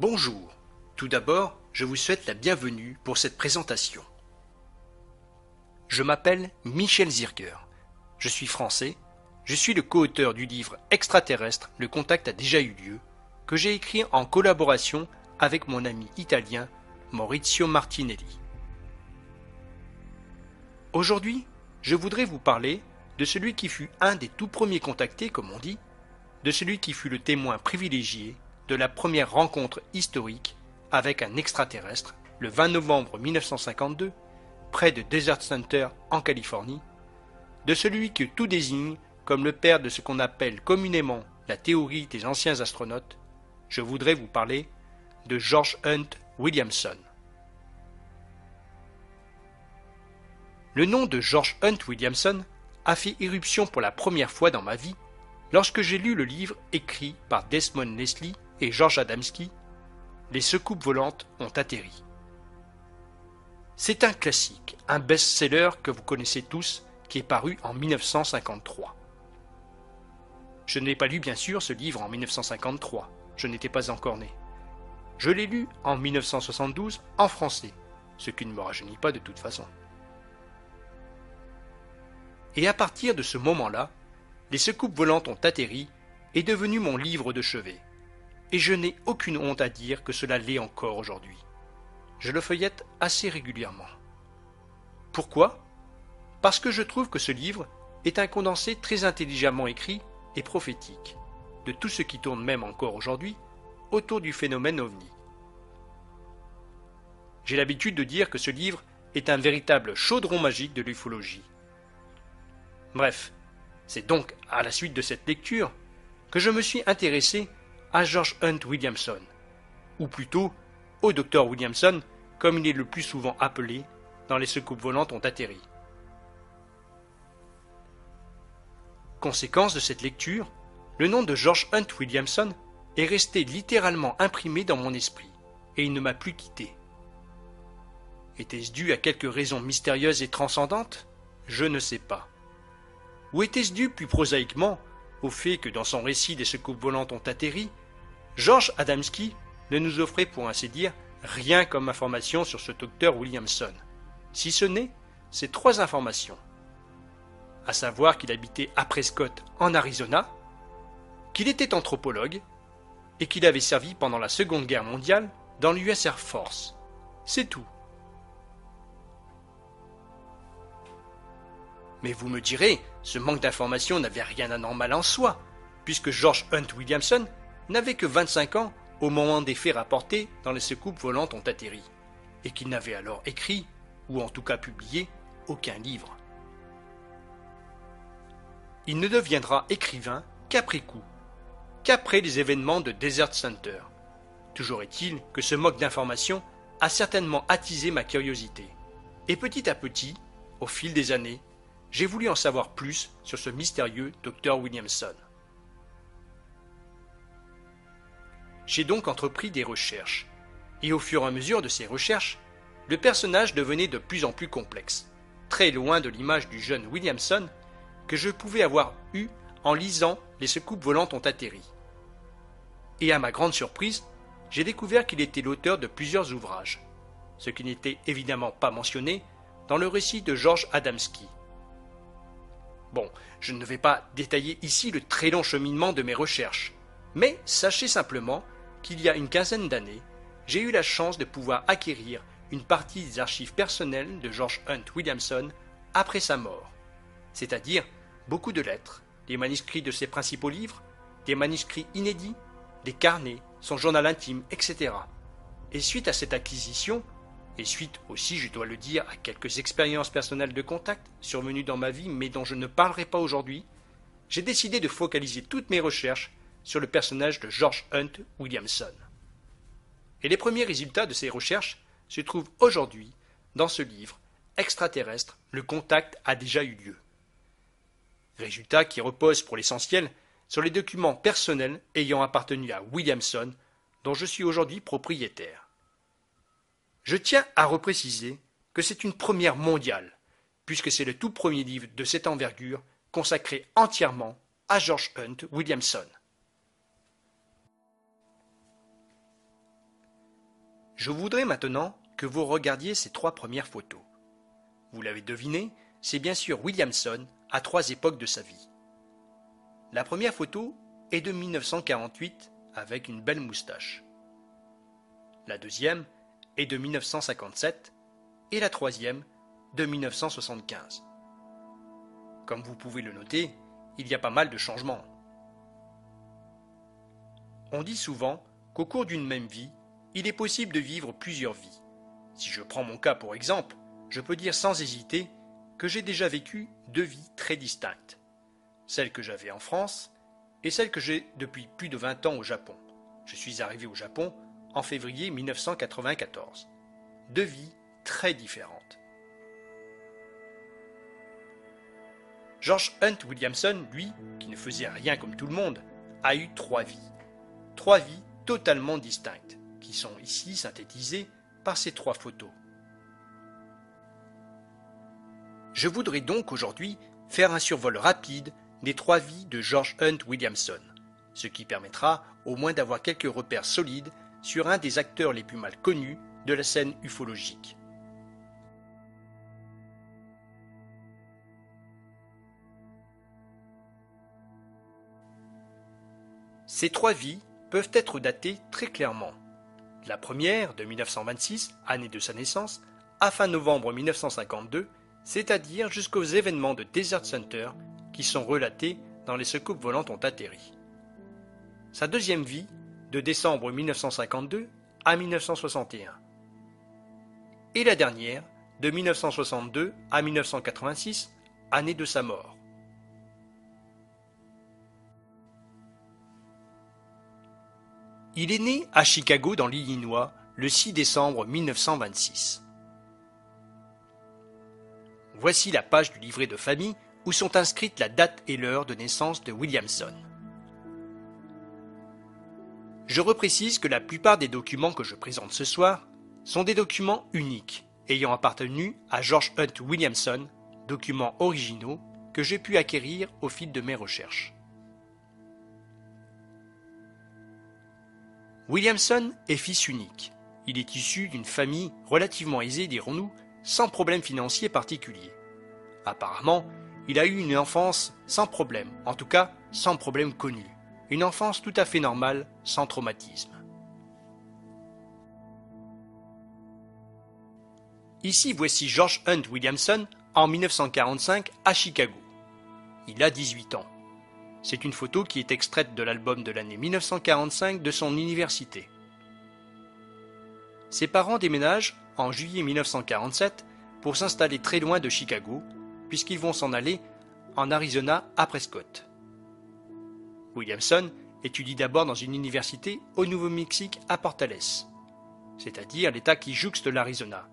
Bonjour. Tout d'abord, je vous souhaite la bienvenue pour cette présentation. Je m'appelle Michel Zirger. Je suis français. Je suis le co-auteur du livre Extraterrestre, le contact a déjà eu lieu, que j'ai écrit en collaboration avec mon ami italien Maurizio Martinelli. Aujourd'hui, je voudrais vous parler de celui qui fut un des tout premiers contactés, comme on dit, de celui qui fut le témoin privilégié de la première rencontre historique avec un extraterrestre le 20 novembre 1952, près de Desert Center en Californie, de celui que tout désigne comme le père de ce qu'on appelle communément la théorie des anciens astronautes, je voudrais vous parler de George Hunt Williamson. Le nom de George Hunt Williamson a fait irruption pour la première fois dans ma vie lorsque j'ai lu le livre écrit par Desmond Leslie et George Adamski, Les soucoupes volantes ont atterri. C'est un classique, un best-seller que vous connaissez tous, qui est paru en 1953. Je n'ai pas lu bien sûr ce livre en 1953, je n'étais pas encore né. Je l'ai lu en 1972 en français, ce qui ne me rajeunit pas de toute façon. Et à partir de ce moment-là, Les soucoupes volantes ont atterri est devenu mon livre de chevet. Et je n'ai aucune honte à dire que cela l'est encore aujourd'hui. Je le feuillette assez régulièrement. Pourquoi ? Parce que je trouve que ce livre est un condensé très intelligemment écrit et prophétique de tout ce qui tourne même encore aujourd'hui autour du phénomène OVNI. J'ai l'habitude de dire que ce livre est un véritable chaudron magique de l'ufologie. Bref, c'est donc à la suite de cette lecture que je me suis intéressé à George Hunt Williamson, ou plutôt au Dr Williamson, comme il est le plus souvent appelé dans Les soucoupes volantes ont atterri. Conséquence de cette lecture, le nom de George Hunt Williamson est resté littéralement imprimé dans mon esprit, et il ne m'a plus quitté. Était-ce dû à quelques raisons mystérieuses et transcendantes ? Je ne sais pas. Ou était-ce dû plus prosaïquement au fait que dans son récit des soucoupes volantes ont atterri, George Adamski ne nous offrait pour ainsi dire rien comme information sur ce docteur Williamson, si ce n'est ces trois informations, à savoir qu'il habitait à Prescott en Arizona, qu'il était anthropologue et qu'il avait servi pendant la Seconde Guerre mondiale dans l'US Air Force. C'est tout. Mais vous me direz, ce manque d'informations n'avait rien d'anormal en soi, puisque George Hunt Williamson n'avait que 25 ans au moment des faits rapportés dans Les soucoupes volantes ont atterri, et qu'il n'avait alors écrit, ou en tout cas publié, aucun livre. Il ne deviendra écrivain qu'après coup, qu'après les événements de Desert Center. Toujours est-il que ce manque d'informations a certainement attisé ma curiosité, et petit à petit, au fil des années, j'ai voulu en savoir plus sur ce mystérieux Dr Williamson. J'ai donc entrepris des recherches, et au fur et à mesure de ces recherches, le personnage devenait de plus en plus complexe, très loin de l'image du jeune Williamson que je pouvais avoir eue en lisant Les soucoupes volantes ont atterri. Et à ma grande surprise, j'ai découvert qu'il était l'auteur de plusieurs ouvrages, ce qui n'était évidemment pas mentionné dans le récit de George Adamski. Bon, je ne vais pas détailler ici le très long cheminement de mes recherches, mais sachez simplement qu'il y a une quinzaine d'années, j'ai eu la chance de pouvoir acquérir une partie des archives personnelles de George Hunt Williamson après sa mort, c'est-à-dire beaucoup de lettres, des manuscrits de ses principaux livres, des manuscrits inédits, des carnets, son journal intime, etc. Et suite à cette acquisition, et suite aussi, je dois le dire, à quelques expériences personnelles de contact survenues dans ma vie mais dont je ne parlerai pas aujourd'hui, j'ai décidé de focaliser toutes mes recherches sur le personnage de George Hunt Williamson. Et les premiers résultats de ces recherches se trouvent aujourd'hui dans ce livre Extraterrestre, le contact a déjà eu lieu. Résultats qui reposent pour l'essentiel sur les documents personnels ayant appartenu à Williamson, dont je suis aujourd'hui propriétaire. Je tiens à repréciser que c'est une première mondiale, puisque c'est le tout premier livre de cette envergure consacré entièrement à George Hunt Williamson. Je voudrais maintenant que vous regardiez ces 3 premières photos. Vous l'avez deviné, c'est bien sûr Williamson à 3 époques de sa vie. La première photo est de 1948 avec une belle moustache. La deuxième est de 1957 et la troisième de 1975. Comme vous pouvez le noter, il y a pas mal de changements. On dit souvent qu'au cours d'une même vie, il est possible de vivre plusieurs vies. Si je prends mon cas pour exemple, je peux dire sans hésiter que j'ai déjà vécu 2 vies très distinctes. Celle que j'avais en France et celle que j'ai depuis plus de 20 ans au Japon. Je suis arrivé au Japon en février 1994. 2 vies très différentes. George Hunt Williamson, lui, qui ne faisait rien comme tout le monde, a eu 3 vies. 3 vies totalement distinctes, qui sont ici synthétisées par ces 3 photos. Je voudrais donc aujourd'hui faire un survol rapide des 3 vies de George Hunt Williamson, ce qui permettra au moins d'avoir quelques repères solides sur un des acteurs les plus mal connus de la scène ufologique. Ces 3 vies peuvent être datées très clairement. La première, de 1926, année de sa naissance, à fin novembre 1952, c'est-à-dire jusqu'aux événements de Desert Center qui sont relatés dans Les Soucoupes volantes ont atterri. Sa deuxième vie, de décembre 1952 à 1961. Et la dernière, de 1962 à 1986, année de sa mort. Il est né à Chicago dans l'Illinois le 6 décembre 1926. Voici la page du livret de famille où sont inscrites la date et l'heure de naissance de Williamson. Je reprécise que la plupart des documents que je présente ce soir sont des documents uniques, ayant appartenu à George Hunt Williamson, documents originaux que j'ai pu acquérir au fil de mes recherches. Williamson est fils unique. Il est issu d'une famille relativement aisée, dirons-nous, sans problème financier particulier. Apparemment, il a eu une enfance sans problème, en tout cas sans problème connu. Une enfance tout à fait normale, sans traumatisme. Ici, voici George Hunt Williamson en 1945 à Chicago. Il a 18 ans. C'est une photo qui est extraite de l'album de l'année 1945 de son université. Ses parents déménagent en juillet 1947 pour s'installer très loin de Chicago, puisqu'ils vont s'en aller en Arizona à Prescott. Williamson étudie d'abord dans une université au Nouveau-Mexique à Portales, c'est-à-dire l'État qui jouxte l'Arizona.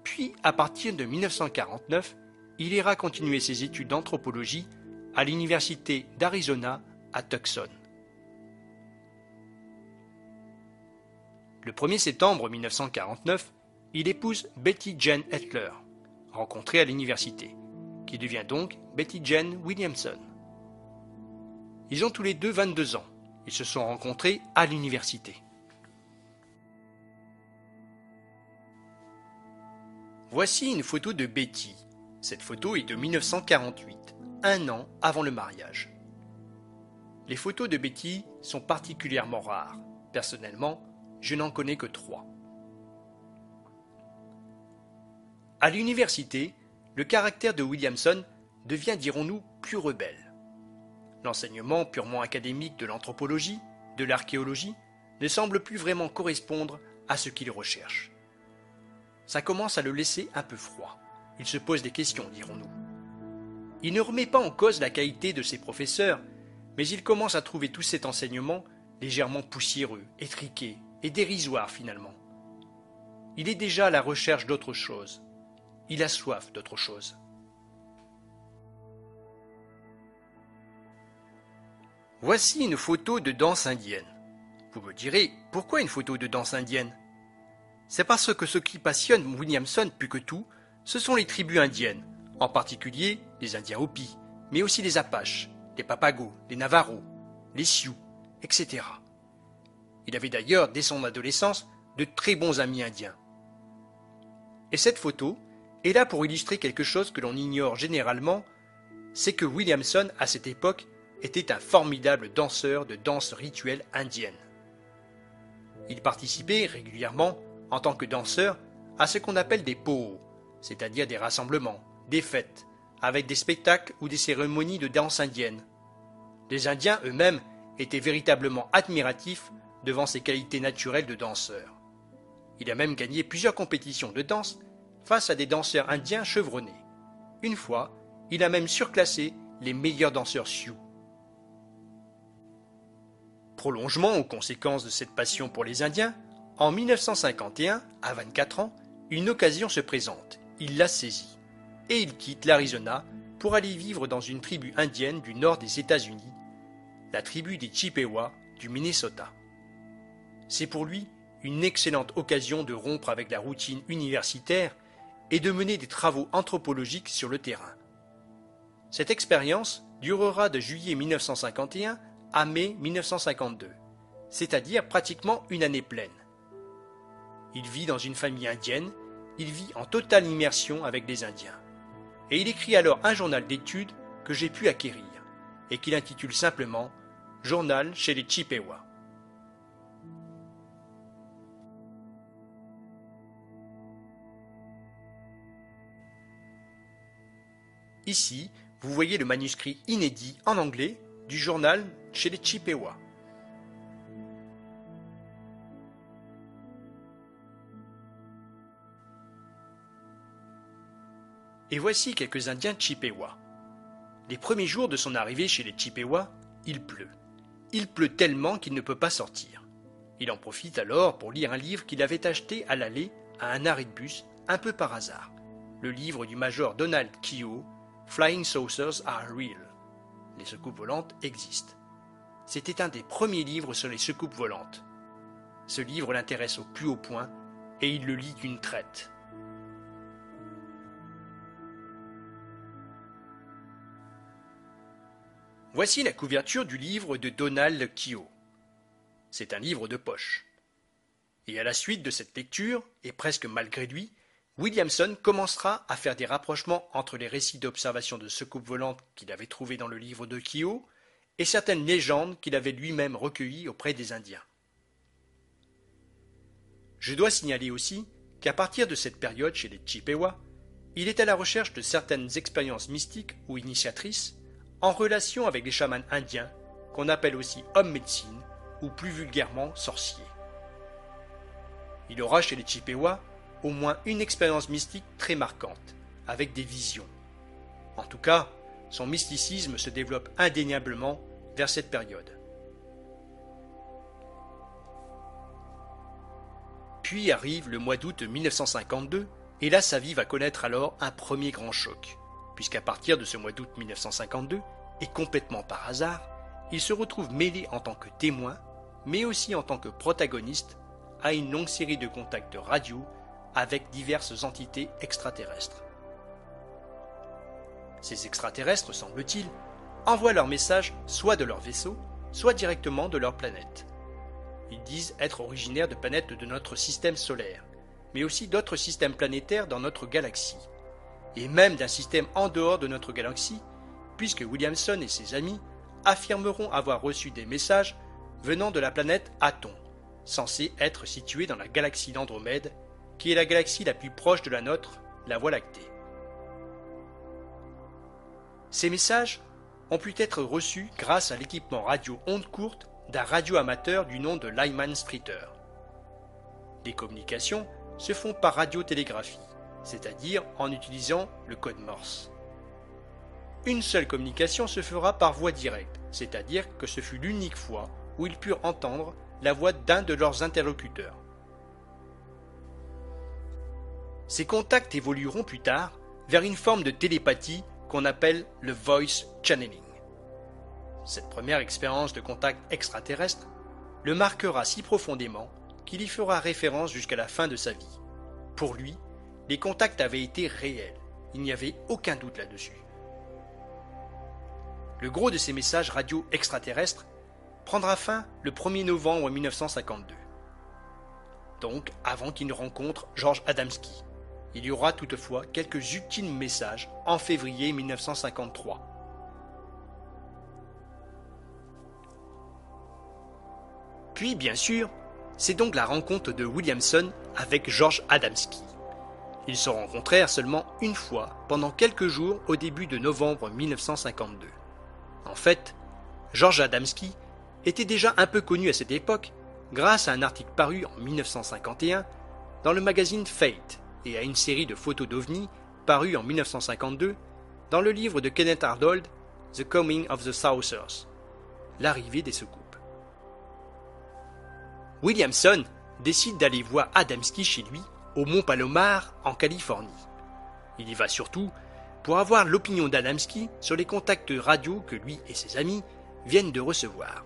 Puis, à partir de 1949, il ira continuer ses études d'anthropologie à l'université d'Arizona à Tucson. Le 1er septembre 1949, il épouse Betty Jane Hetler, rencontrée à l'université, qui devient donc Betty Jane Williamson. Ils ont tous les deux 22 ans. Ils se sont rencontrés à l'université. Voici une photo de Betty. Cette photo est de 1948, un an avant le mariage. Les photos de Betty sont particulièrement rares. Personnellement, je n'en connais que 3. À l'université, le caractère de Williamson devient, dirons-nous, plus rebelle. L'enseignement purement académique de l'anthropologie, de l'archéologie, ne semble plus vraiment correspondre à ce qu'il recherche. Ça commence à le laisser un peu froid. Il se pose des questions, dirons-nous. Il ne remet pas en cause la qualité de ses professeurs, mais il commence à trouver tout cet enseignement légèrement poussiéreux, étriqué et dérisoire finalement. Il est déjà à la recherche d'autre chose. Il a soif d'autre chose. Voici une photo de danse indienne. Vous me direz, pourquoi une photo de danse indienne? C'est parce que ce qui passionne Williamson plus que tout, ce sont les tribus indiennes, en particulier les Indiens Hopis, mais aussi les Apaches, les Papagos, les Navajos, les Sioux, etc. Il avait d'ailleurs, dès son adolescence, de très bons amis indiens. Et cette photo est là pour illustrer quelque chose que l'on ignore généralement, c'est que Williamson, à cette époque, était un formidable danseur de danse rituelle indienne. Il participait régulièrement, en tant que danseur, à ce qu'on appelle des po'o, c'est-à-dire des rassemblements, des fêtes, avec des spectacles ou des cérémonies de danse indienne. Les Indiens eux-mêmes étaient véritablement admiratifs devant ses qualités naturelles de danseur. Il a même gagné plusieurs compétitions de danse face à des danseurs indiens chevronnés. Une fois, il a même surclassé les meilleurs danseurs sioux. Prolongement aux conséquences de cette passion pour les Indiens, en 1951, à 24 ans, une occasion se présente. Il la saisit et il quitte l'Arizona pour aller vivre dans une tribu indienne du nord des États-Unis, la tribu des Chippewas du Minnesota. C'est pour lui une excellente occasion de rompre avec la routine universitaire et de mener des travaux anthropologiques sur le terrain. Cette expérience durera de juillet 1951 à mai 1952, c'est-à-dire pratiquement une année pleine. Il vit dans une famille indienne, il vit en totale immersion avec les Indiens. Et il écrit alors un journal d'études que j'ai pu acquérir, et qu'il intitule simplement « Journal chez les Chippewas ». Ici, vous voyez le manuscrit inédit en anglais du journal chez les Chippewas. Et voici quelques Indiens Chippewas. Les premiers jours de son arrivée chez les Chippewas, il pleut. Il pleut tellement qu'il ne peut pas sortir. Il en profite alors pour lire un livre qu'il avait acheté à l'aller à un arrêt de bus, un peu par hasard. Le livre du major Donald Kehoe, Flying Saucers Are Real. Les soucoupes volantes existent. C'était un des premiers livres sur les soucoupes volantes. Ce livre l'intéresse au plus haut point et il le lit d'une traite. Voici la couverture du livre de Donald Kehoe. C'est un livre de poche. Et à la suite de cette lecture, et presque malgré lui, Williamson commencera à faire des rapprochements entre les récits d'observation de soucoupes volantes qu'il avait trouvés dans le livre de Kehoe et certaines légendes qu'il avait lui-même recueillies auprès des Indiens. Je dois signaler aussi qu'à partir de cette période chez les Chippewas, il est à la recherche de certaines expériences mystiques ou initiatrices en relation avec les chamans indiens, qu'on appelle aussi hommes médecine ou plus vulgairement sorciers. Il aura chez les Chippewas au moins une expérience mystique très marquante, avec des visions. En tout cas, son mysticisme se développe indéniablement vers cette période. Puis arrive le mois d'août 1952, et là sa vie va connaître alors un premier grand choc, puisqu'à partir de ce mois d'août 1952, et complètement par hasard, il se retrouve mêlé en tant que témoin, mais aussi en tant que protagoniste, à une longue série de contacts radio avec diverses entités extraterrestres. Ces extraterrestres, semble-t-il, envoient leurs messages soit de leur vaisseau, soit directement de leur planète. Ils disent être originaires de planètes de notre système solaire, mais aussi d'autres systèmes planétaires dans notre galaxie, et même d'un système en dehors de notre galaxie, puisque Williamson et ses amis affirmeront avoir reçu des messages venant de la planète Aton, censée être située dans la galaxie d'Andromède, qui est la galaxie la plus proche de la nôtre, la Voie lactée. Ces messages ont pu être reçus grâce à l'équipement radio ondes courtes d'un radioamateur du nom de Lyman Streeter. Les communications se font par radiotélégraphie, c'est-à-dire en utilisant le code Morse. Une seule communication se fera par voie directe, c'est-à-dire que ce fut l'unique fois où ils purent entendre la voix d'un de leurs interlocuteurs. Ces contacts évolueront plus tard vers une forme de télépathie qu'on appelle le voice channeling. Cette première expérience de contact extraterrestre le marquera si profondément qu'il y fera référence jusqu'à la fin de sa vie. Pour lui, les contacts avaient été réels, il n'y avait aucun doute là-dessus. Le gros de ces messages radio extraterrestres prendra fin le 1er novembre 1952. donc avant qu'il ne rencontre George Adamski. Il y aura toutefois quelques utiles messages en février 1953. Puis, bien sûr, c'est donc la rencontre de Williamson avec George Adamski. Ils se rencontrèrent seulement une fois pendant quelques jours au début de novembre 1952. En fait, George Adamski était déjà un peu connu à cette époque grâce à un article paru en 1951 dans le magazine Fate et à une série de photos d'ovnis parue en 1952 dans le livre de Kenneth Arnold, The Coming of the Saucers, l'arrivée des secoupes. Williamson décide d'aller voir Adamski chez lui, au Mont Palomar, en Californie. Il y va surtout pour avoir l'opinion d'Adamski sur les contacts radio que lui et ses amis viennent de recevoir.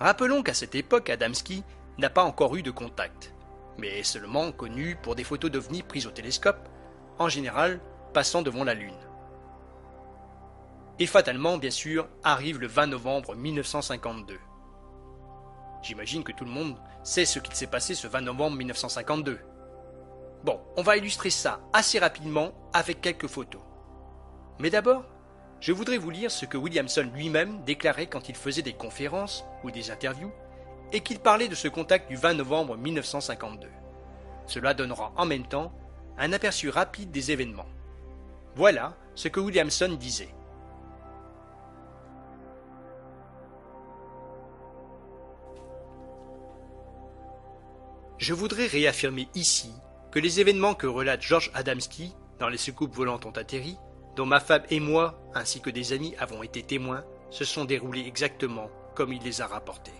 Rappelons qu'à cette époque, Adamski n'a pas encore eu de contact, mais est seulement connu pour des photos d'ovnis prises au télescope, en général passant devant la Lune. Et fatalement, bien sûr, arrive le 20 novembre 1952. J'imagine que tout le monde sait ce qu'il s'est passé ce 20 novembre 1952. Bon, on va illustrer ça assez rapidement avec quelques photos. Mais d'abord, je voudrais vous lire ce que Williamson lui-même déclarait quand il faisait des conférences ou des interviews et qu'il parlait de ce contact du 20 novembre 1952. Cela donnera en même temps un aperçu rapide des événements. Voilà ce que Williamson disait. Je voudrais réaffirmer ici que les événements que relate George Adamski dans les secoupes volantes ont atterri, dont ma femme et moi, ainsi que des amis, avons été témoins, se sont déroulés exactement comme il les a rapportés.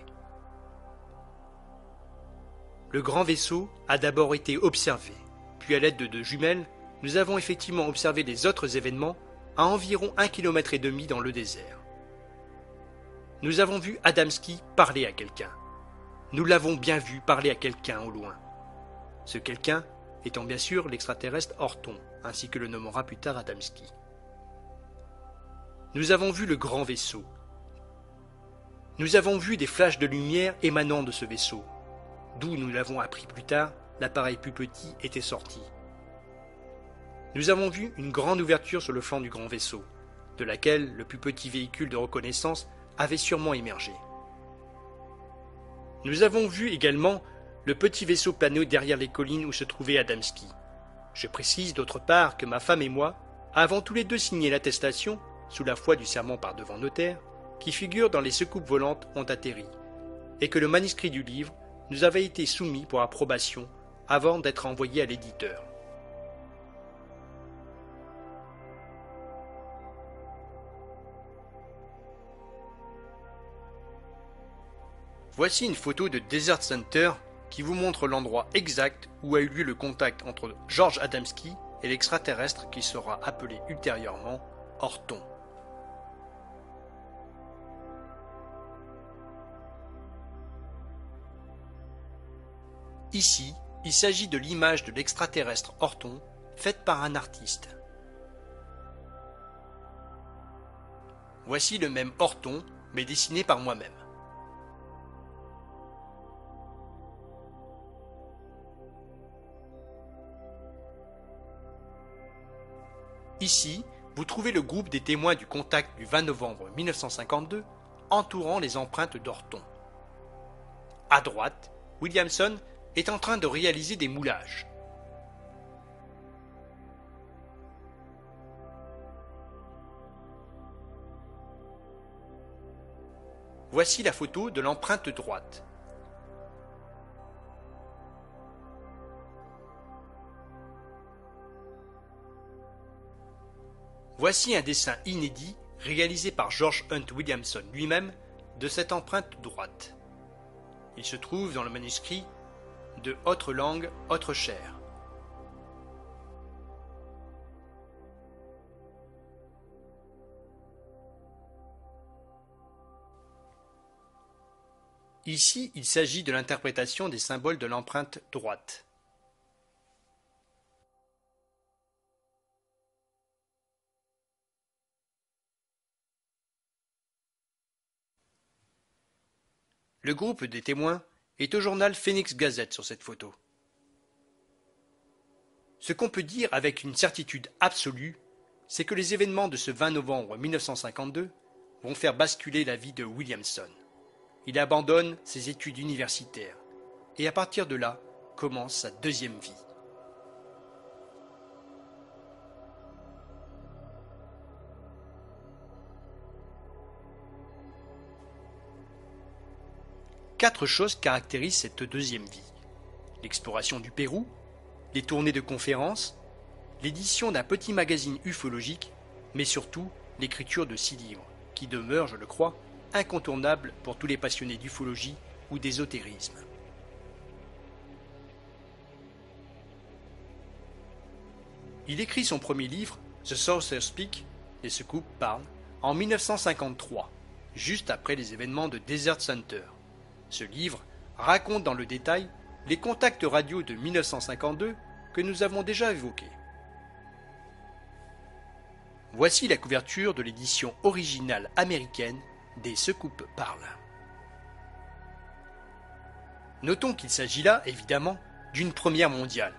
Le grand vaisseau a d'abord été observé, puis à l'aide de deux jumelles, nous avons effectivement observé les autres événements à environ 1,5 km dans le désert. Nous avons vu Adamski parler à quelqu'un. Nous l'avons bien vu parler à quelqu'un au loin. Ce quelqu'un étant bien sûr l'extraterrestre Horton, ainsi que le nommera plus tard Adamski. Nous avons vu le grand vaisseau. Nous avons vu des flashs de lumière émanant de ce vaisseau, d'où nous l'avons appris plus tard, l'appareil plus petit était sorti. Nous avons vu une grande ouverture sur le flanc du grand vaisseau, de laquelle le plus petit véhicule de reconnaissance avait sûrement émergé. Nous avons vu également le petit vaisseau planer derrière les collines où se trouvait Adamski. Je précise d'autre part que ma femme et moi avons tous les deux signé l'attestation, sous la foi du serment par devant notaire, qui figure dans les secoupes volantes ont atterri, et que le manuscrit du livre nous avait été soumis pour approbation avant d'être envoyé à l'éditeur. Voici une photo de Desert Center qui vous montre l'endroit exact où a eu lieu le contact entre George Adamski et l'extraterrestre qui sera appelé ultérieurement Horton. Ici, il s'agit de l'image de l'extraterrestre Horton faite par un artiste. Voici le même Horton, mais dessiné par moi-même. Ici, vous trouvez le groupe des témoins du contact du 20 novembre 1952 entourant les empreintes d'Horton. À droite, Williamson est en train de réaliser des moulages. Voici la photo de l'empreinte droite. Voici un dessin inédit réalisé par George Hunt Williamson lui-même de cette empreinte droite. Il se trouve dans le manuscrit de Autre langue, autre chair. Ici, il s'agit de l'interprétation des symboles de l'empreinte droite. Le groupe des témoins est au journal Phoenix Gazette sur cette photo. Ce qu'on peut dire avec une certitude absolue, c'est que les événements de ce 20 novembre 1952 vont faire basculer la vie de Williamson. Il abandonne ses études universitaires et à partir de là commence sa deuxième vie. Quatre choses caractérisent cette deuxième vie. L'exploration du Pérou, les tournées de conférences, l'édition d'un petit magazine ufologique, mais surtout l'écriture de 6 livres, qui demeurent, je le crois, incontournables pour tous les passionnés d'ufologie ou d'ésotérisme. Il écrit son premier livre, The Saucers Speak, Les Scoops parlent, en 1953, juste après les événements de Desert Center. Ce livre raconte dans le détail les contacts radio de 1952 que nous avons déjà évoqués. Voici la couverture de l'édition originale américaine des Scoops parlent. Notons qu'il s'agit là, évidemment, d'une première mondiale,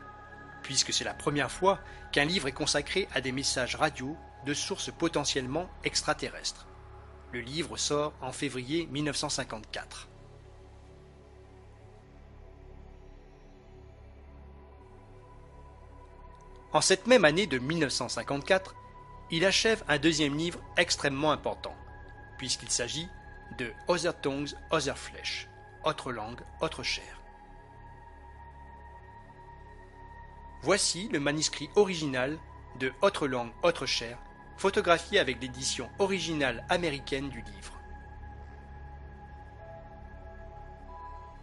puisque c'est la première fois qu'un livre est consacré à des messages radio de sources potentiellement extraterrestres. Le livre sort en février 1954. En cette même année de 1954, il achève un deuxième livre extrêmement important, puisqu'il s'agit de Other Tongues, Other Flesh, Autre langue, autre chair. Voici le manuscrit original de Autre langue, autre chair, photographié avec l'édition originale américaine du livre.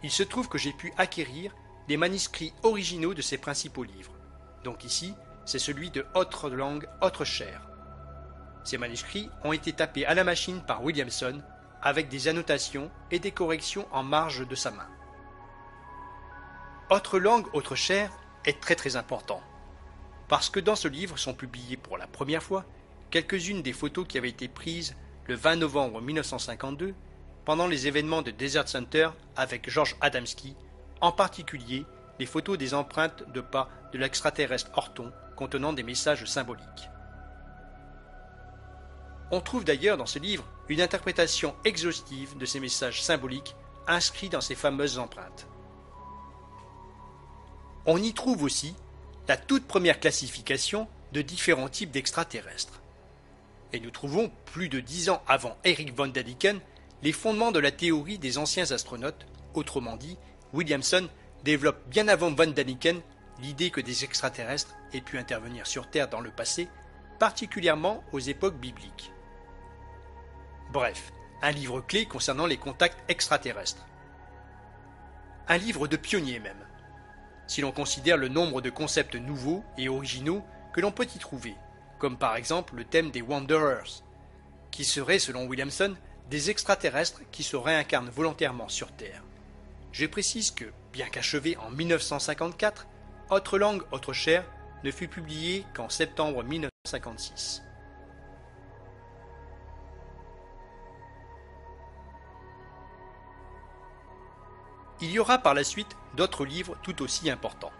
Il se trouve que j'ai pu acquérir les manuscrits originaux de ces principaux livres. Donc ici, c'est celui de Autre langue, autre chair. Ces manuscrits ont été tapés à la machine par Williamson avec des annotations et des corrections en marge de sa main. Autre langue, autre chair est très important, parce que dans ce livre sont publiées pour la première fois quelques-unes des photos qui avaient été prises le 20 novembre 1952 pendant les événements de Desert Center avec George Adamski, en particulier les photos des empreintes de pas de l'extraterrestre Horton contenant des messages symboliques. On trouve d'ailleurs dans ce livre une interprétation exhaustive de ces messages symboliques inscrits dans ces fameuses empreintes. On y trouve aussi la toute première classification de différents types d'extraterrestres. Et nous trouvons, plus de 10 ans avant Eric von Däniken, les fondements de la théorie des anciens astronautes, autrement dit, Williamson développe bien avant von Däniken l'idée que des extraterrestres aient pu intervenir sur Terre dans le passé, particulièrement aux époques bibliques. Bref, un livre clé concernant les contacts extraterrestres. Un livre de pionnier même, si l'on considère le nombre de concepts nouveaux et originaux que l'on peut y trouver, comme par exemple le thème des Wanderers, qui seraient, selon Williamson, des extraterrestres qui se réincarnent volontairement sur Terre. Je précise que, bien qu'achevé en 1954, Autre langue, autre chair ne fut publié qu'en septembre 1956. Il y aura par la suite d'autres livres tout aussi importants.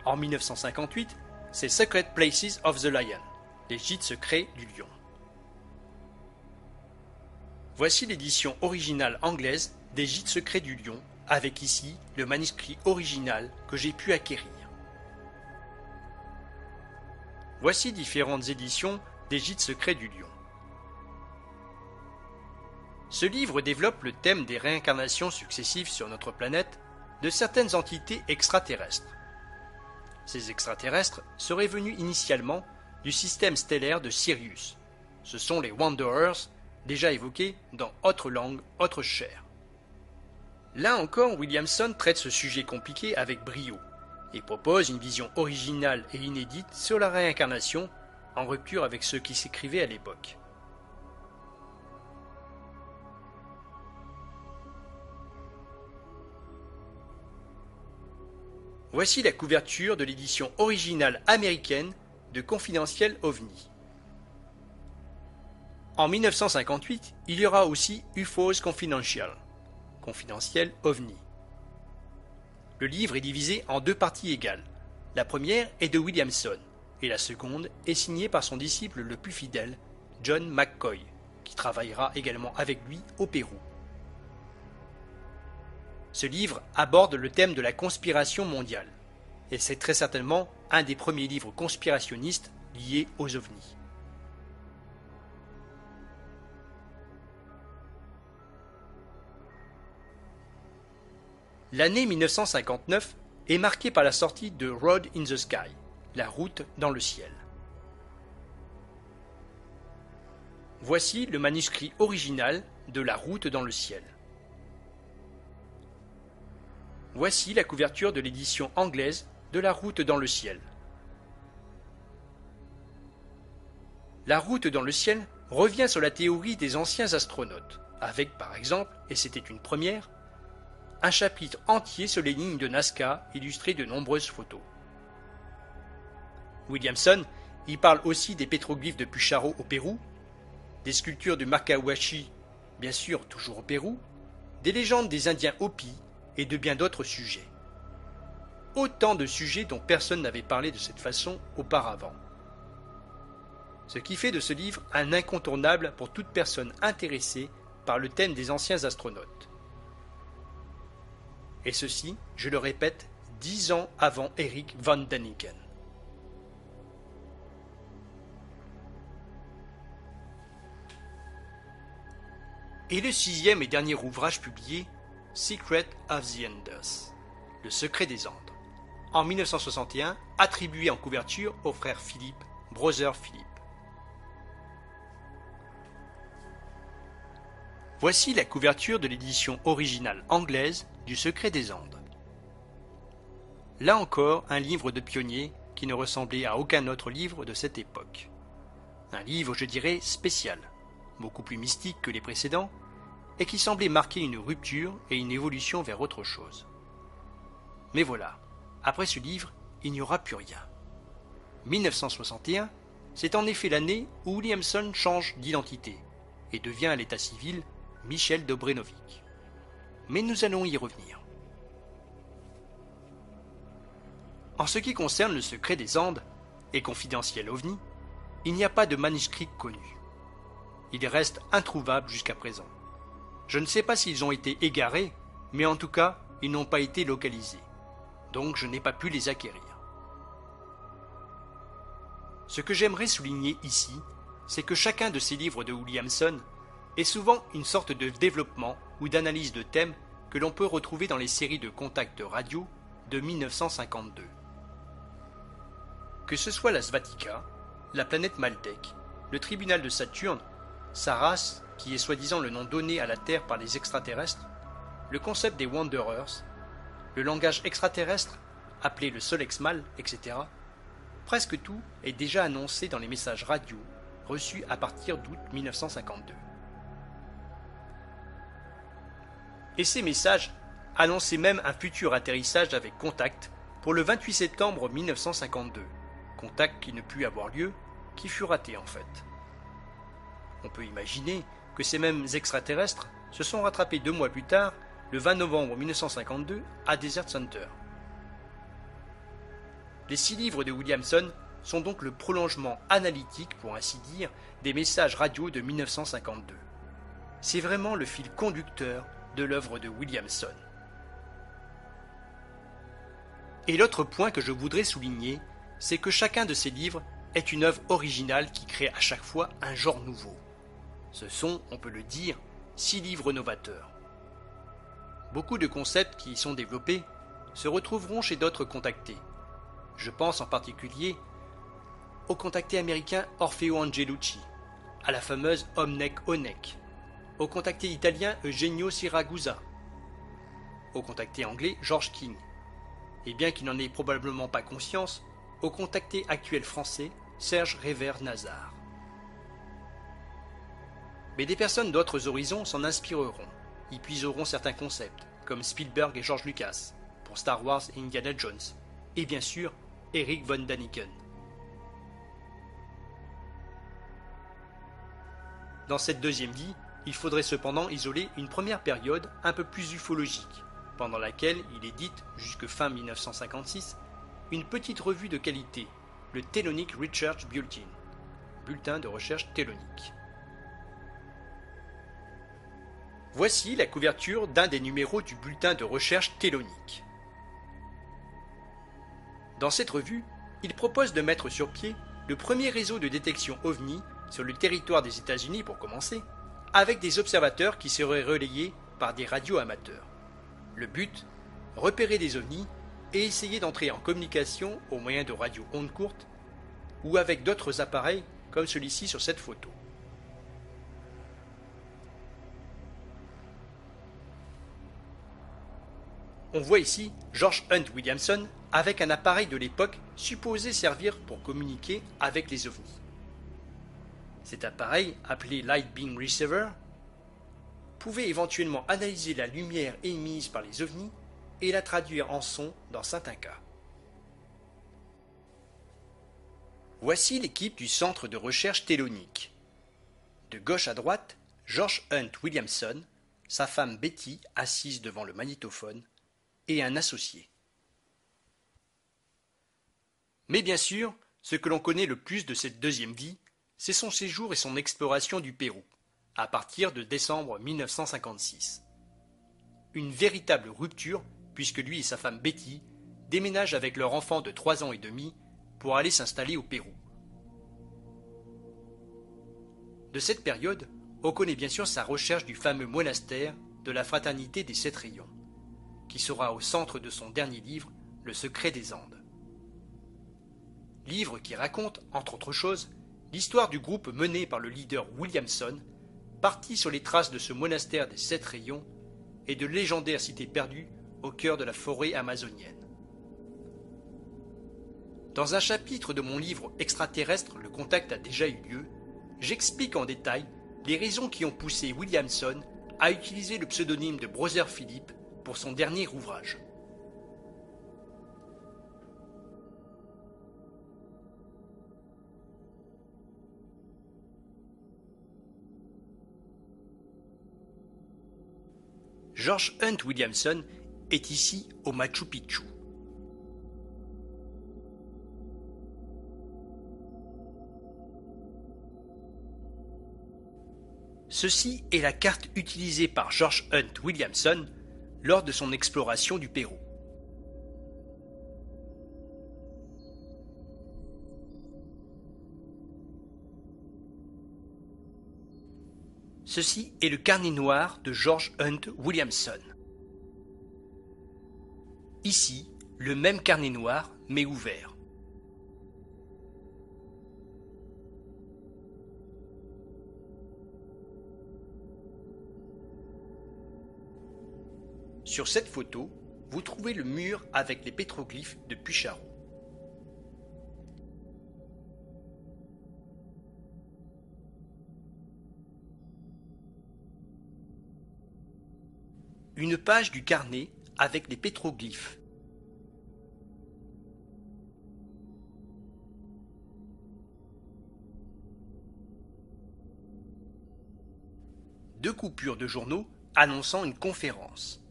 En 1958, c'est Secret Places of the Lion, les gîtes secrets du lion. Voici l'édition originale anglaise des gîtes secrets du lion, avec ici le manuscrit original que j'ai pu acquérir. Voici différentes éditions des gîtes secrets du lion. Ce livre développe le thème des réincarnations successives sur notre planète de certaines entités extraterrestres. Ces extraterrestres seraient venus initialement du système stellaire de Sirius. Ce sont les Wanderers, déjà évoqués dans Autre langue, autre chair. Là encore, Williamson traite ce sujet compliqué avec brio et propose une vision originale et inédite sur la réincarnation, en rupture avec ce qui s'écrivait à l'époque. Voici la couverture de l'édition originale américaine de Confidentiel OVNI. En 1958, il y aura aussi UFOs Confidential, Confidentiel OVNI. Le livre est divisé en 2 parties égales. La première est de Williamson, et la seconde est signée par son disciple le plus fidèle, John McCoy, qui travaillera également avec lui au Pérou. Ce livre aborde le thème de la conspiration mondiale, et c'est très certainement un des premiers livres conspirationnistes liés aux ovnis. L'année 1959 est marquée par la sortie de Road in the Sky, la route dans le ciel. Voici le manuscrit original de La route dans le ciel. Voici la couverture de l'édition anglaise de La route dans le ciel. La route dans le ciel revient sur la théorie des anciens astronautes, avec par exemple, et c'était une première, un chapitre entier sur les lignes de Nazca illustré de nombreuses photos. Williamson y parle aussi des pétroglyphes de Pucharo au Pérou, des sculptures du Macahuachi, bien sûr toujours au Pérou, des légendes des Indiens Hopi et de bien d'autres sujets. Autant de sujets dont personne n'avait parlé de cette façon auparavant. Ce qui fait de ce livre un incontournable pour toute personne intéressée par le thème des anciens astronautes. Et ceci, je le répète, 10 ans avant Erich von Däniken. Et le 6e et dernier ouvrage publié, Secret of the Enders, Le secret des Andes, en 1961, attribué en couverture au frère Philippe, Brother Philippe. Voici la couverture de l'édition originale anglaise du Secret des Andes. Là encore, un livre de pionnier qui ne ressemblait à aucun autre livre de cette époque. Un livre, je dirais, spécial, beaucoup plus mystique que les précédents, et qui semblait marquer une rupture et une évolution vers autre chose. Mais voilà, après ce livre, il n'y aura plus rien. 1961, c'est en effet l'année où Williamson change d'identité et devient à l'état civil Michel Dobrenovic. Mais nous allons y revenir. En ce qui concerne le secret des Andes et confidentiel OVNI, il n'y a pas de manuscrit connu. Il reste introuvable jusqu'à présent. Je ne sais pas s'ils ont été égarés, mais en tout cas, ils n'ont pas été localisés. Donc je n'ai pas pu les acquérir. Ce que j'aimerais souligner ici, c'est que chacun de ces livres de Williamson est souvent une sorte de développement ou d'analyse de thèmes que l'on peut retrouver dans les séries de contacts radio de 1952. Que ce soit la Svatika, la planète Maldek, le tribunal de Saturne, sa race, qui est soi-disant le nom donné à la Terre par les extraterrestres, le concept des Wanderers, le langage extraterrestre, appelé le Solexmal, etc., presque tout est déjà annoncé dans les messages radio reçus à partir d'août 1952. Et ces messages annonçaient même un futur atterrissage avec Contact pour le 28 septembre 1952, Contact qui ne put avoir lieu, qui fut raté en fait. On peut imaginer que ces mêmes extraterrestres se sont rattrapés 2 mois plus tard, le 20 novembre 1952, à Desert Center. Les 6 livres de Williamson sont donc le prolongement analytique, pour ainsi dire, des messages radio de 1952. C'est vraiment le fil conducteur de l'œuvre de Williamson. Et l'autre point que je voudrais souligner, c'est que chacun de ces livres est une œuvre originale qui crée à chaque fois un genre nouveau. Ce sont, on peut le dire, 6 livres novateurs. Beaucoup de concepts qui y sont développés se retrouveront chez d'autres contactés. Je pense en particulier au contacté américain Orfeo Angelucci, à la fameuse Omnec Onec, au contacté italien Eugenio Siragusa, au contacté anglais George King, et bien qu'il n'en ait probablement pas conscience, au contacté actuel français Serge Révert-Nazar. Mais des personnes d'autres horizons s'en inspireront, y puiseront certains concepts, comme Spielberg et George Lucas, pour Star Wars et Indiana Jones, et bien sûr Erich von Däniken. Dans cette deuxième vie, il faudrait cependant isoler une première période un peu plus ufologique, pendant laquelle il édite, jusque fin 1956, une petite revue de qualité, le Thelonic Research Bulletin, bulletin de recherche Thelonic. Voici la couverture d'un des numéros du bulletin de recherche Thelonic. Dans cette revue, il propose de mettre sur pied le premier réseau de détection OVNI sur le territoire des États-Unis pour commencer, avec des observateurs qui seraient relayés par des radios amateurs. Le but, repérer des ovnis et essayer d'entrer en communication au moyen de radios ondes courtes ou avec d'autres appareils comme celui-ci sur cette photo. On voit ici George Hunt Williamson avec un appareil de l'époque supposé servir pour communiquer avec les ovnis. Cet appareil, appelé Light Beam Receiver, pouvait éventuellement analyser la lumière émise par les ovnis et la traduire en son dans certains cas. Voici l'équipe du centre de recherche Thelonic. De gauche à droite, George Hunt Williamson, sa femme Betty assise devant le magnétophone, et un associé. Mais bien sûr, ce que l'on connaît le plus de cette deuxième vie, c'est son séjour et son exploration du Pérou, à partir de décembre 1956. Une véritable rupture, puisque lui et sa femme Betty déménagent avec leur enfant de 3 ans et demi pour aller s'installer au Pérou. De cette période, on connaît bien sûr sa recherche du fameux monastère de la Fraternité des 7 Rayons, qui sera au centre de son dernier livre, Le secret des Andes. Livre qui raconte, entre autres choses, l'histoire du groupe mené par le leader Williamson, parti sur les traces de ce monastère des 7 Rayons et de légendaires cités perdues au cœur de la forêt amazonienne. Dans un chapitre de mon livre Extraterrestre, le contact a déjà eu lieu, j'explique en détail les raisons qui ont poussé Williamson à utiliser le pseudonyme de Brother Philip pour son dernier ouvrage. George Hunt Williamson est ici au Machu Picchu. Ceci est la carte utilisée par George Hunt Williamson lors de son exploration du Pérou. Ceci est le carnet noir de George Hunt Williamson. Ici, le même carnet noir, mais ouvert. Sur cette photo, vous trouvez le mur avec les pétroglyphes de Puycharou. Une page du carnet avec les pétroglyphes. Deux coupures de journaux annonçant une conférence.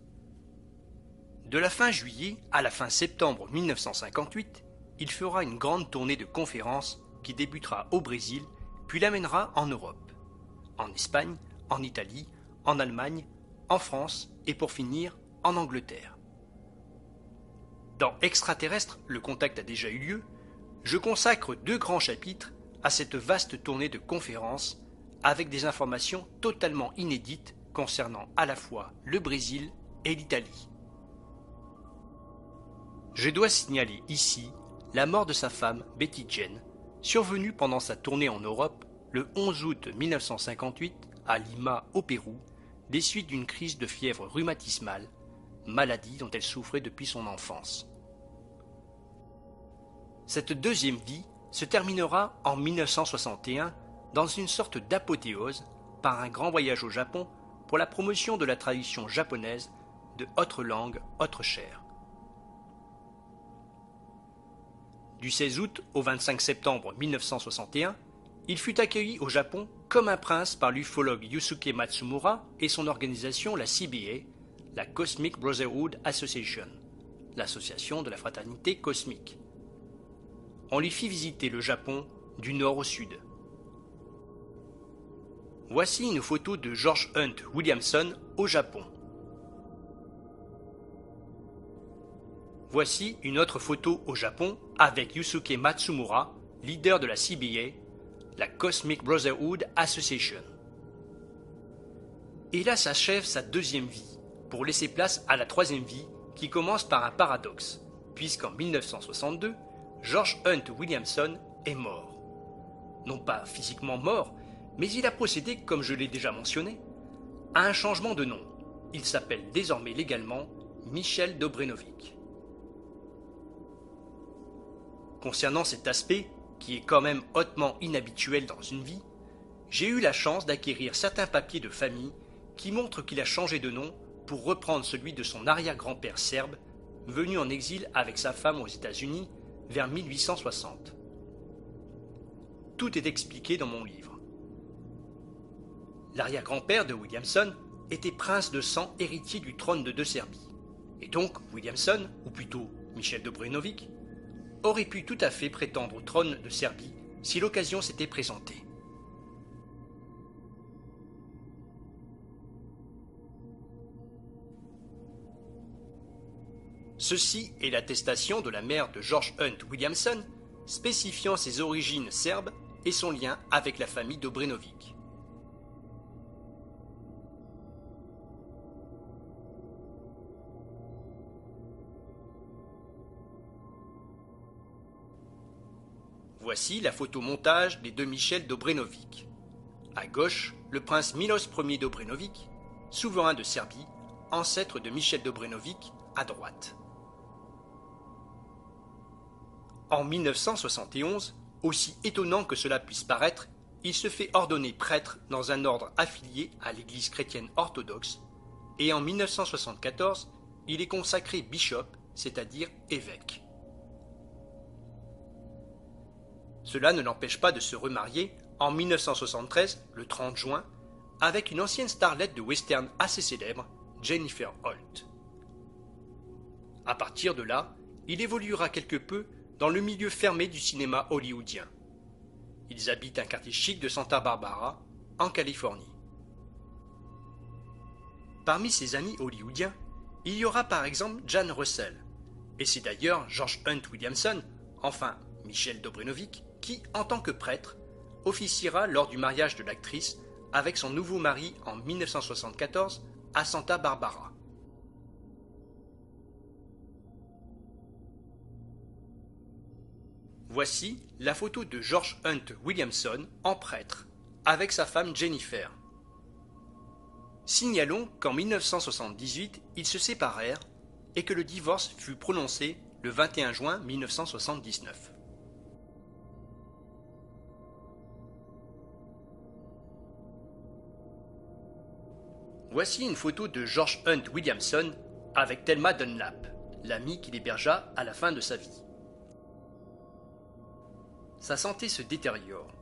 De la fin juillet à la fin septembre 1958, il fera une grande tournée de conférences qui débutera au Brésil, puis l'amènera en Europe, en Espagne, en Italie, en Allemagne, en France et pour finir en Angleterre. Dans Extraterrestre, le contact a déjà eu lieu, je consacre 2 grands chapitres à cette vaste tournée de conférences avec des informations totalement inédites concernant à la fois le Brésil et l'Italie. Je dois signaler ici la mort de sa femme Betty Jane, survenue pendant sa tournée en Europe le 11 août 1958 à Lima au Pérou, des suites d'une crise de fièvre rhumatismale, maladie dont elle souffrait depuis son enfance. Cette deuxième vie se terminera en 1961 dans une sorte d'apothéose par un grand voyage au Japon pour la promotion de la tradition japonaise de autre langue, autre chair. Du 16 août au 25 septembre 1961, il fut accueilli au Japon comme un prince par l'ufologue Yusuke Matsumura et son organisation, la CBA, la Cosmic Brotherhood Association, l'association de la fraternité cosmique. On lui fit visiter le Japon du nord au sud. Voici une photo de George Hunt Williamson au Japon. Voici une autre photo au Japon avec Yusuke Matsumura, leader de la CBA, la Cosmic Brotherhood Association. Et là s'achève sa deuxième vie, pour laisser place à la troisième vie qui commence par un paradoxe, puisqu'en 1962, George Hunt Williamson est mort. Non pas physiquement mort, mais il a procédé, comme je l'ai déjà mentionné, à un changement de nom. Il s'appelle désormais légalement Michel Dobrenovic. Concernant cet aspect, qui est quand même hautement inhabituel dans une vie, j'ai eu la chance d'acquérir certains papiers de famille qui montrent qu'il a changé de nom pour reprendre celui de son arrière-grand-père serbe, venu en exil avec sa femme aux États-Unis vers 1860. Tout est expliqué dans mon livre. L'arrière-grand-père de Williamson était prince de sang héritier du trône de Serbie. Et donc Williamson, ou plutôt Michel Dobrenovic, aurait pu tout à fait prétendre au trône de Serbie si l'occasion s'était présentée. Ceci est l'attestation de la mère de George Hunt Williamson, spécifiant ses origines serbes et son lien avec la famille Dobrenovic. Voici la photo montage des deux Michel Dobrenovic. À gauche, le prince Miloš Ier Dobrenovic, souverain de Serbie, ancêtre de Michel Dobrenovic, à droite. En 1971, aussi étonnant que cela puisse paraître, il se fait ordonner prêtre dans un ordre affilié à l'Église chrétienne orthodoxe, et en 1974, il est consacré bishop, c'est-à-dire évêque. Cela ne l'empêche pas de se remarier en 1973, le 30 juin, avec une ancienne starlette de western assez célèbre, Jennifer Holt. À partir de là, il évoluera quelque peu dans le milieu fermé du cinéma hollywoodien. Ils habitent un quartier chic de Santa Barbara, en Californie. Parmi ses amis hollywoodiens, il y aura par exemple Jane Russell, et c'est d'ailleurs George Hunt Williamson, enfin Michel Dobrenovic, qui, en tant que prêtre, officiera lors du mariage de l'actrice avec son nouveau mari en 1974 à Santa Barbara. Voici la photo de George Hunt Williamson en prêtre, avec sa femme Jennifer. Signalons qu'en 1978, ils se séparèrent et que le divorce fut prononcé le 21 juin 1979. Voici une photo de George Hunt Williamson avec Thelma Dunlap, l'amie qu'il hébergea à la fin de sa vie. Sa santé se détériore.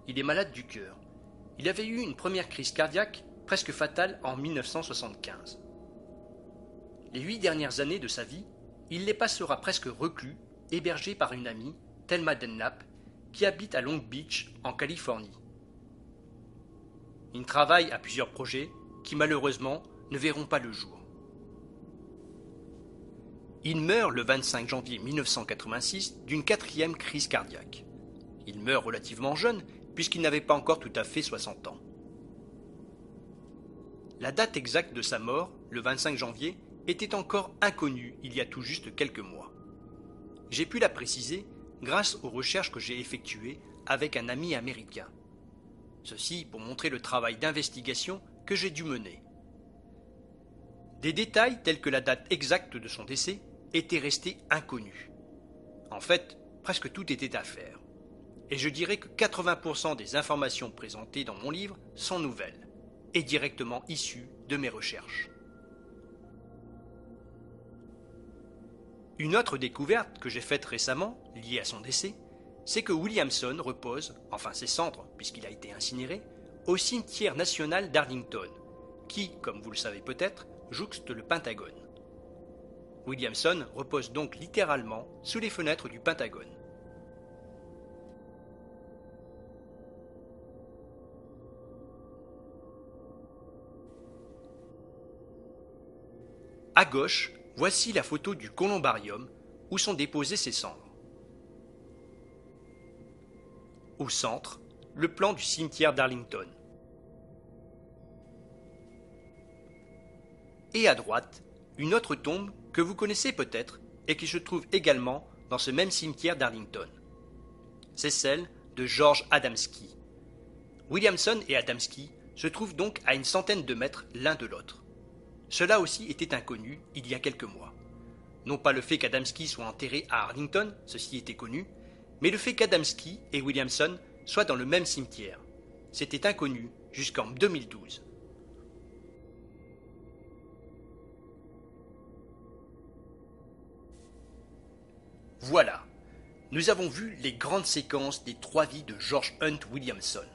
Il est malade du cœur. Il avait eu une première crise cardiaque presque fatale en 1975. Les 8 dernières années de sa vie, il les passera presque reclus, hébergé par une amie, Thelma Dunlap, qui habite à Long Beach, en Californie. Il travaille à plusieurs projets qui malheureusement ne verront pas le jour. Il meurt le 25 janvier 1986 d'une 4e crise cardiaque. Il meurt relativement jeune puisqu'il n'avait pas encore tout à fait 60 ans. La date exacte de sa mort, le 25 janvier, était encore inconnue il y a tout juste quelques mois. J'ai pu la préciser grâce aux recherches que j'ai effectuées avec un ami américain. Ceci pour montrer le travail d'investigation que j'ai dû mener. Des détails tels que la date exacte de son décès étaient restés inconnus. En fait, presque tout était à faire. Et je dirais que 80% des informations présentées dans mon livre sont nouvelles et directement issues de mes recherches. Une autre découverte que j'ai faite récemment, liée à son décès, c'est que Williamson repose, enfin ses cendres puisqu'il a été incinéré, au cimetière national d'Arlington, qui, comme vous le savez peut-être, jouxte le Pentagone. Williamson repose donc littéralement sous les fenêtres du Pentagone. À gauche, voici la photo du columbarium où sont déposées ses cendres. Au centre, le plan du cimetière d'Arlington. Et à droite, une autre tombe que vous connaissez peut-être et qui se trouve également dans ce même cimetière d'Arlington. C'est celle de George Adamski. Williamson et Adamski se trouvent donc à une centaine de mètres l'un de l'autre. Cela aussi était inconnu il y a quelques mois. Non pas le fait qu'Adamski soit enterré à Arlington, ceci était connu, mais le fait qu'Adamski et Williamson soient dans le même cimetière. C'était inconnu jusqu'en 2012. Voilà, nous avons vu les grandes séquences des 3 vies de George Hunt Williamson.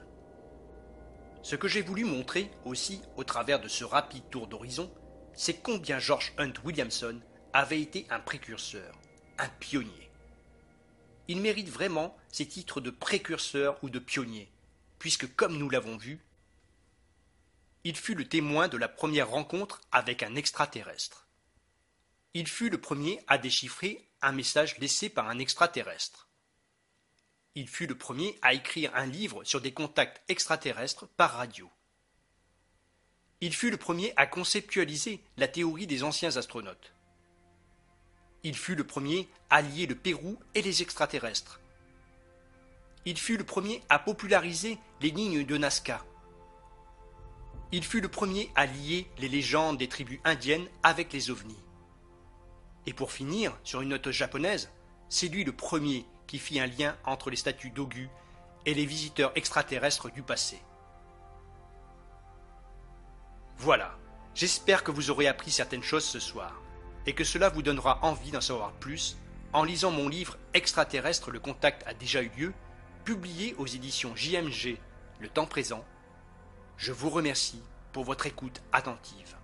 Ce que j'ai voulu montrer aussi au travers de ce rapide tour d'horizon, c'est combien George Hunt Williamson avait été un précurseur, un pionnier. Il mérite vraiment ces titres de précurseur ou de pionnier, puisque comme nous l'avons vu, il fut le témoin de la première rencontre avec un extraterrestre. Il fut le premier à déchiffrer un message laissé par un extraterrestre. Il fut le premier à écrire un livre sur des contacts extraterrestres par radio. Il fut le premier à conceptualiser la théorie des anciens astronautes. Il fut le premier à lier le Pérou et les extraterrestres. Il fut le premier à populariser les lignes de Nazca. Il fut le premier à lier les légendes des tribus indiennes avec les ovnis. Et pour finir, sur une note japonaise, c'est lui le premier qui fit un lien entre les statues d'Ogu et les visiteurs extraterrestres du passé. Voilà, j'espère que vous aurez appris certaines choses ce soir, et que cela vous donnera envie d'en savoir plus en lisant mon livre Extraterrestre, le contact a déjà eu lieu, publié aux éditions JMG Le Temps Présent. Je vous remercie pour votre écoute attentive.